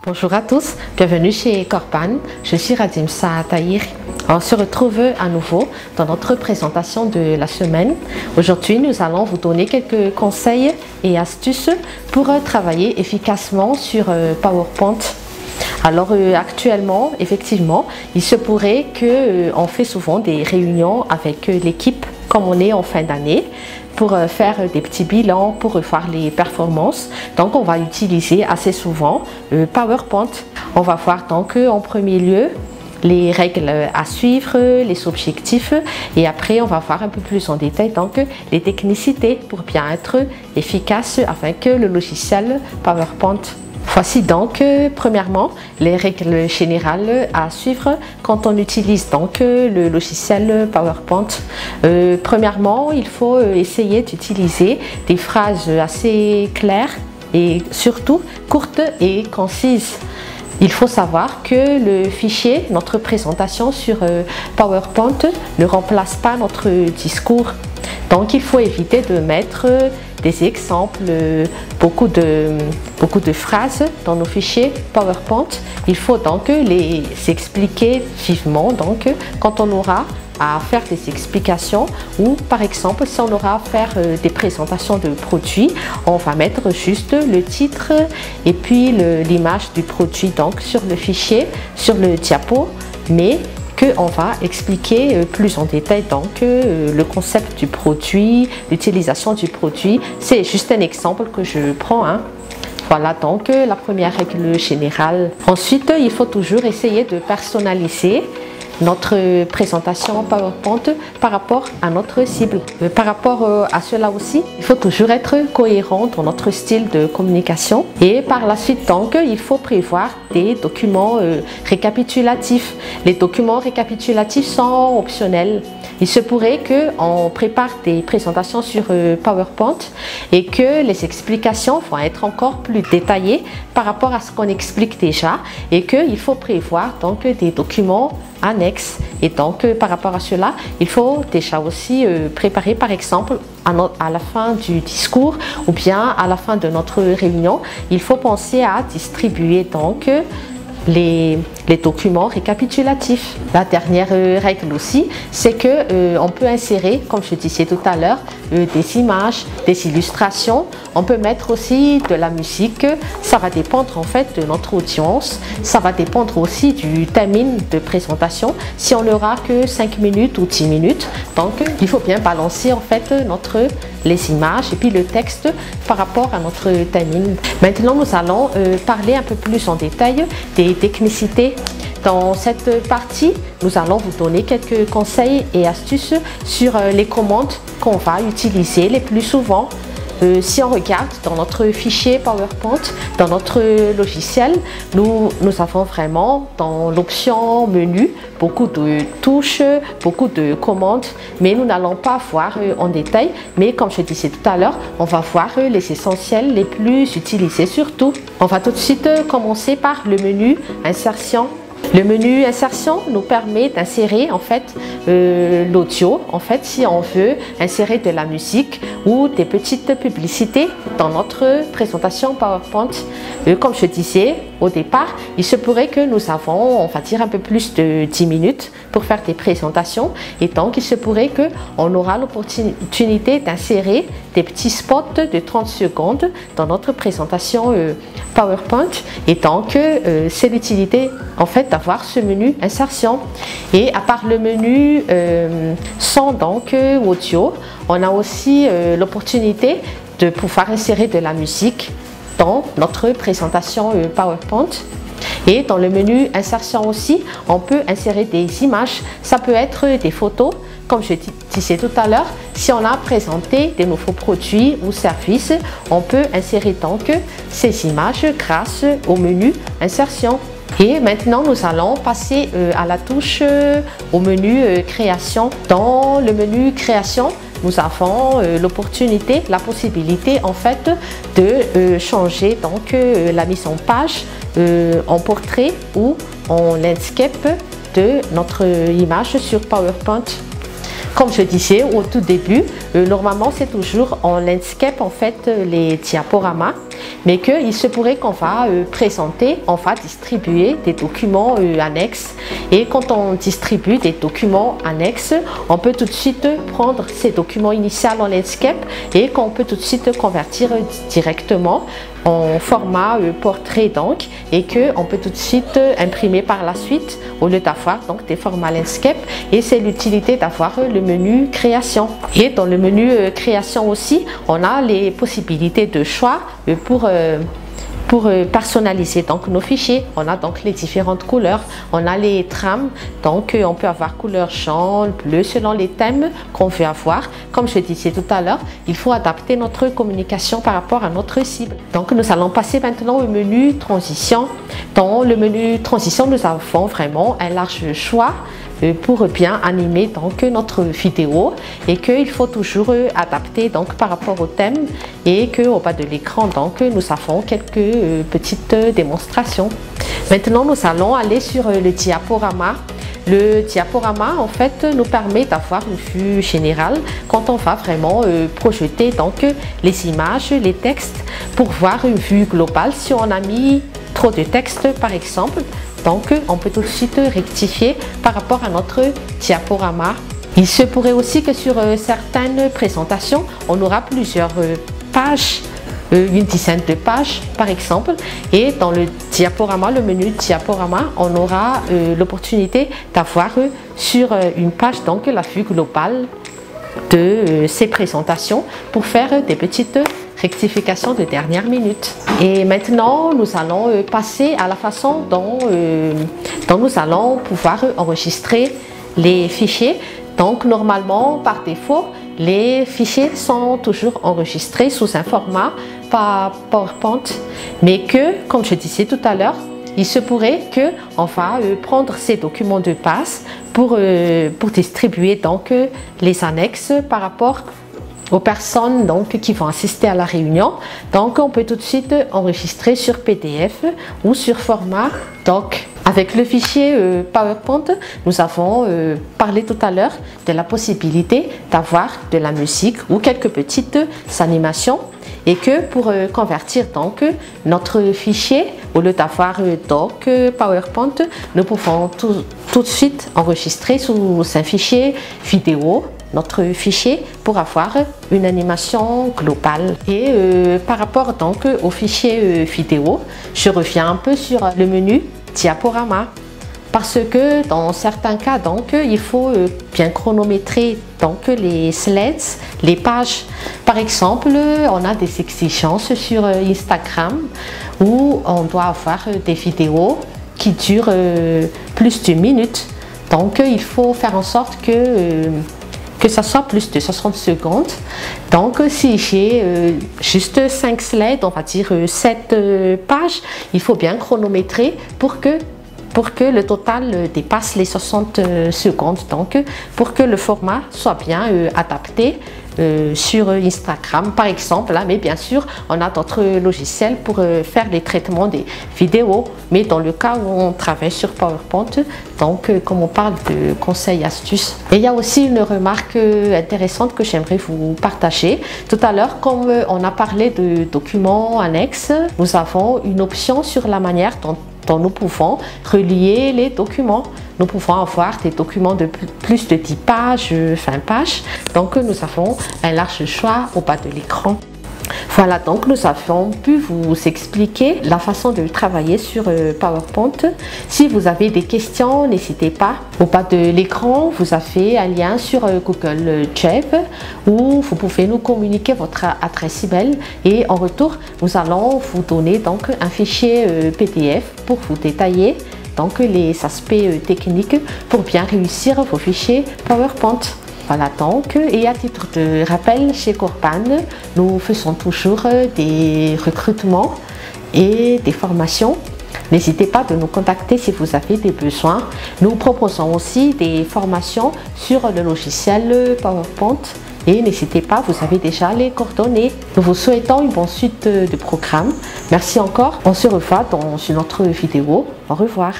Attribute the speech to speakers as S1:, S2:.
S1: Bonjour à tous, bienvenue chez Corpan, je suis Radimsa Tahir. On se retrouve à nouveau dans notre présentation de la semaine. Aujourd'hui, nous allons vous donner quelques conseils et astuces pour travailler efficacement sur PowerPoint. Alors actuellement, effectivement, il se pourrait qu'on fait souvent des réunions avec l'équipe comme on est en fin d'année pour faire des petits bilans, pour revoir les performances. Donc on va utiliser assez souvent PowerPoint. On va voir donc en premier lieu les règles à suivre, les objectifs et après on va voir un peu plus en détail donc les technicités pour bien être efficace afin que le logiciel PowerPoint. Voici donc premièrement les règles générales à suivre quand on utilise donc le logiciel PowerPoint. Premièrement, il faut essayer d'utiliser des phrases assez claires et surtout courtes et concises. Il faut savoir que le fichier, notre présentation sur PowerPoint ne remplace pas notre discours. Donc il faut éviter de mettre des exemples, beaucoup de phrases dans nos fichiers PowerPoint. Il faut donc les expliquer vivement donc, quand on aura à faire des explications ou par exemple si on aura à faire des présentations de produits, on va mettre juste le titre et puis l'image du produit donc sur le fichier, sur le diapo, mais on va expliquer plus en détail donc le concept du produit, l'utilisation du produit. C'est juste un exemple que je prends. Voilà donc la première règle générale. Ensuite, il faut toujours essayer de personnaliser notre présentation PowerPoint par rapport à notre cible. Par rapport à cela aussi, il faut toujours être cohérent dans notre style de communication et par la suite donc il faut prévoir des documents récapitulatifs. Les documents récapitulatifs sont optionnels. Il se pourrait qu'on prépare des présentations sur PowerPoint et que les explications vont être encore plus détaillées par rapport à ce qu'on explique déjà et qu'il faut prévoir donc des documents annexes. Et donc par rapport à cela, il faut déjà aussi préparer par exemple à la fin du discours ou bien à la fin de notre réunion, il faut penser à distribuer donc les documents récapitulatifs. La dernière règle aussi, c'est que on peut insérer, comme je disais tout à l'heure, des images, des illustrations. On peut mettre aussi de la musique. Ça va dépendre en fait de notre audience. Ça va dépendre aussi du timing de présentation. Si on n'aura que 5 minutes ou 10 minutes, donc il faut bien balancer en fait les images et puis le texte par rapport à notre timing. Maintenant, nous allons parler un peu plus en détail des technicités. Dans cette partie, nous allons vous donner quelques conseils et astuces sur les commandes qu'on va utiliser les plus souvent. Si on regarde dans notre fichier PowerPoint, dans notre logiciel, nous avons vraiment dans l'option menu beaucoup de touches, beaucoup de commandes, mais nous n'allons pas voir en détail. Mais comme je disais tout à l'heure, on va voir les essentiels les plus utilisés surtout. On va tout de suite commencer par le menu insertion. Le menu insertion nous permet d'insérer en fait l'audio, en fait si on veut insérer de la musique ou des petites publicités dans notre présentation PowerPoint. Comme je disais au départ, il se pourrait que nous avons, on va dire, un peu plus de 10 minutes pour faire des présentations et donc il se pourrait qu'on aura l'opportunité d'insérer des petits spots de 30 secondes dans notre présentation PowerPoint et donc c'est l'utilité en fait d'avoir ce menu insertion. Et à part le menu son donc audio, on a aussi l'opportunité de pouvoir insérer de la musique dans notre présentation PowerPoint. Et dans le menu insertion aussi, on peut insérer des images. Ça peut être des photos. Comme je disais tout à l'heure, si on a présenté des nouveaux produits ou services, on peut insérer donc ces images grâce au menu insertion. Et maintenant, nous allons passer à la touche au menu création. Dans le menu création, nous avons l'opportunité, la possibilité en fait de changer donc la mise en page en portrait ou en landscape de notre image sur PowerPoint. Comme je disais au tout début, normalement c'est toujours en landscape en fait les diaporamas. mais qu'il se pourrait qu'on va présenter, on va distribuer des documents annexes. Et quand on distribue des documents annexes, on peut tout de suite prendre ces documents initiaux en Landscape et qu'on peut tout de suite convertir directement en format portrait donc, et qu'on peut tout de suite imprimer par la suite au lieu d'avoir donc des formats Landscape. Et c'est l'utilité d'avoir le menu création. Et dans le menu création aussi, on a les possibilités de choix pour personnaliser donc nos fichiers. On a donc les différentes couleurs, on a les trames, donc on peut avoir couleur jaune, bleu selon les thèmes qu'on veut avoir. Comme je disais tout à l'heure, il faut adapter notre communication par rapport à notre cible. Donc nous allons passer maintenant au menu transition. Dans le menu transition, nous avons vraiment un large choix pour bien animer donc notre vidéo, et qu'il faut toujours adapter donc par rapport au thème, et qu'au bas de l'écran donc nous avons quelques petites démonstrations. Maintenant nous allons aller sur le diaporama. Le diaporama en fait nous permet d'avoir une vue générale quand on va vraiment projeter donc les images, les textes, pour voir une vue globale. Si on a mis trop de texte par exemple, donc on peut tout de suite rectifier par rapport à notre diaporama. Il se pourrait aussi que sur certaines présentations, on aura plusieurs pages, une dizaine de pages par exemple, et dans le diaporama, le menu diaporama, on aura l'opportunité d'avoir sur une page donc la vue globale de ces présentations pour faire des petites rectifications de dernière minute. Et maintenant nous allons passer à la façon dont nous allons pouvoir enregistrer les fichiers. Donc normalement par défaut les fichiers sont toujours enregistrés sous un format PowerPoint, mais que comme je disais tout à l'heure, il se pourrait qu'on va prendre ces documents de base pour distribuer donc les annexes par rapport aux personnes donc qui vont assister à la réunion. Donc on peut tout de suite enregistrer sur PDF ou sur format doc. Avec le fichier PowerPoint, nous avons parlé tout à l'heure de la possibilité d'avoir de la musique ou quelques petites animations, et que pour convertir donc notre fichier, au lieu d'avoir doc PowerPoint, nous pouvons tout de suite enregistrer sous un fichier vidéo notre fichier pour avoir une animation globale. Et par rapport donc au fichier vidéo, je reviens un peu sur le menu diaporama, parce que dans certains cas donc il faut bien chronométrer donc les slides, les pages. Par exemple, on a des exigences sur Instagram où on doit avoir des vidéos qui durent plus d'une minute, donc il faut faire en sorte que ça soit plus de 60 secondes. Donc si j'ai juste 5 slides, on va dire 7 pages, il faut bien chronométrer pour que le total dépasse les 60 secondes, donc pour que le format soit bien adapté sur Instagram par exemple, mais bien sûr on a d'autres logiciels pour faire les traitements des vidéos, mais dans le cas où on travaille sur PowerPoint, donc comme on parle de conseils astuces. Et il y a aussi une remarque intéressante que j'aimerais vous partager. Tout à l'heure, comme on a parlé de documents annexes, nous avons une option sur la manière dont nous pouvons relier les documents. Nous pouvons avoir des documents de plus de 10 pages, 20 pages. Donc nous avons un large choix au bas de l'écran. Voilà, donc nous avons pu vous expliquer la façon de travailler sur PowerPoint. Si vous avez des questions, n'hésitez pas. Au bas de l'écran, vous avez un lien sur Google Drive où vous pouvez nous communiquer votre adresse email, et en retour, nous allons vous donner donc un fichier PDF pour vous détailler donc les aspects techniques pour bien réussir vos fichiers PowerPoint. Voilà donc, et à titre de rappel, chez Corpan, nous faisons toujours des recrutements et des formations. N'hésitez pas de nous contacter si vous avez des besoins. Nous proposons aussi des formations sur le logiciel PowerPoint, et n'hésitez pas, vous avez déjà les coordonnées. Nous vous souhaitons une bonne suite de programme. Merci encore, on se revoit dans une autre vidéo. Au revoir.